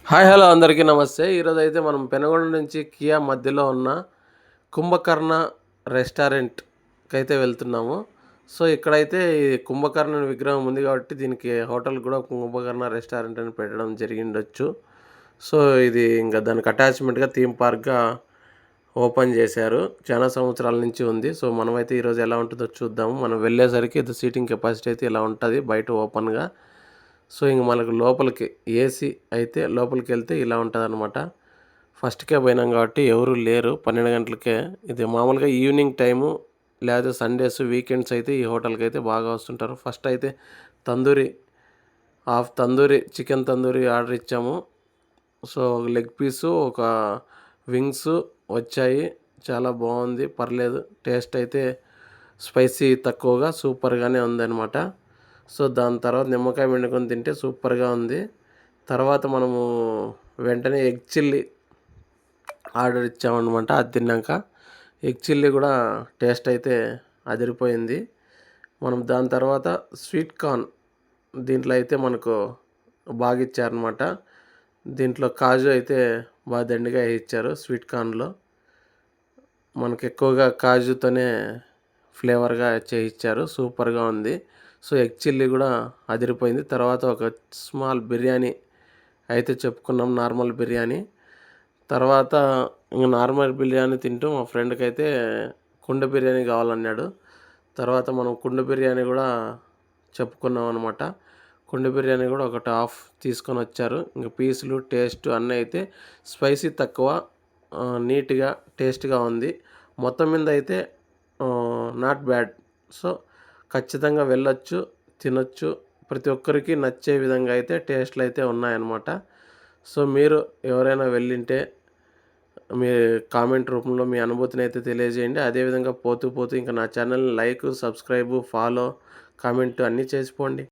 Hi hello అందరికీ నమస్తే. ఈరోజైతే మనం పెనుగొండ నుంచి కియా మధ్యలో ఉన్న కుంభకర్ణ రెస్టారెంట్‌కైతే వెళ్తున్నాము. సో, ఇక్కడైతే ఈ కుంభకర్ణుని విగ్రహం ఉంది కాబట్టి దీనికి హోటల్ కూడా కుంభకర్ణ రెస్టారెంట్ అని పెట్టడం జరిగిండొచ్చు. సో, ఇది ఇంక దానికి అటాచ్‌మెంట్‌గా థీమ్ పార్క్‌గా ఓపెన్ చేశారు. చాలా సంవత్సరాల నుంచి ఉంది. సో, మనమైతే ఈరోజు ఎలా ఉంటుందో చూద్దాము. మనం వెళ్ళేసరికి ఇది సీటింగ్ కెపాసిటీ అయితే ఇలా ఉంటది బయట ఓపెన్‌గా. సో, ఇంక మనకు లోపలికి ఏసీ అయితే లోపలికెళ్తే ఇలా ఉంటదనమాట. ఫస్ట్‌కే పోయినాం కాబట్టి ఎవరు లేరు. 12 గంటలకే. ఇది మామూలుగా ఈవినింగ్ టైము లేకపోతే సండేస్, వీకెండ్స్ అయితే ఈ హోటల్‌కైతే బాగా వస్తుంటారు. ఫస్ట్ అయితే tandoori, half tandoori, chicken tandoori order ఇచ్చాము. సో, ఒక లెగ్ పీసు, ఒక వింగ్స్ వచ్చాయి. చాలా బావుంది. పర్లేదు. టేస్ట్ అయితే స్పైసీ తక్కువగా సూపర్‌గానే ఉందనమాట. సో, దాని తర్వాత నిమ్మకాయ పిండుకొని తింటే సూపర్‌గా ఉంది. తర్వాత మనము వెంటనే ఎగ్ చిల్లీ ఆర్డర్ ఇచ్చామనమాట. అది తిన్నాక ఎగ్ చిల్లీ కూడా టేస్ట్ అయితే అదిరిపోయింది. మనం దాని తర్వాత స్వీట్ కార్న్ దీంట్లో అయితే మనకు బాగా ఇచ్చారనమాట. దీంట్లో కాజు అయితే బాగా దండిగా ఇచ్చారు స్వీట్ కార్న్‌లో. మనకు ఎక్కువగా కాజుతోనే ఫ్లేవర్‌గా చేయిచ్చారు. సూపర్‌గా ఉంది. సో, ఎగ్ చిల్లీ కూడా అదిరిపోయింది. తర్వాత ఒక స్మాల్ బిర్యానీ అయితే చెప్పుకున్నాం. నార్మల్ బిర్యానీ. తర్వాత ఇంక నార్మల్ బిర్యానీ తింటూ మా ఫ్రెండ్‌కైతే కుండ బిర్యానీ కావాలన్నాడు. తర్వాత మనం కుండ బిర్యానీ కూడా చెప్పుకున్నాం అనమాట. కుండ బిర్యానీ కూడా ఒకటి హాఫ్ తీసుకొనొచ్చారు. ఇంక పీసులు, టేస్ట్ అన్నీ అయితే స్పైసీ తక్కువ, నీట్‌గా, టేస్ట్‌గా ఉంది. మొత్తం మీద అయితే నాట్ బ్యాడ్. సో, ఖచ్చితంగా వెళ్ళొచ్చు, తినొచ్చు. ప్రతి ఒక్కరికి నచ్చే విధంగా అయితే టేస్ట్‌లు అయితే ఉన్నాయన్నమాట. సో, మీరు ఎవరైనా వెళ్ళింటే మీ కామెంట్ రూపంలో మీ అనుభూతిని అయితే తెలియజేయండి. అదేవిధంగా పోతూ పోతూ ఇంకా నా ఛానల్‌ని లైక్, సబ్స్క్రైబ్, ఫాలో, కామెంట్ అన్నీ చేసిపోండి.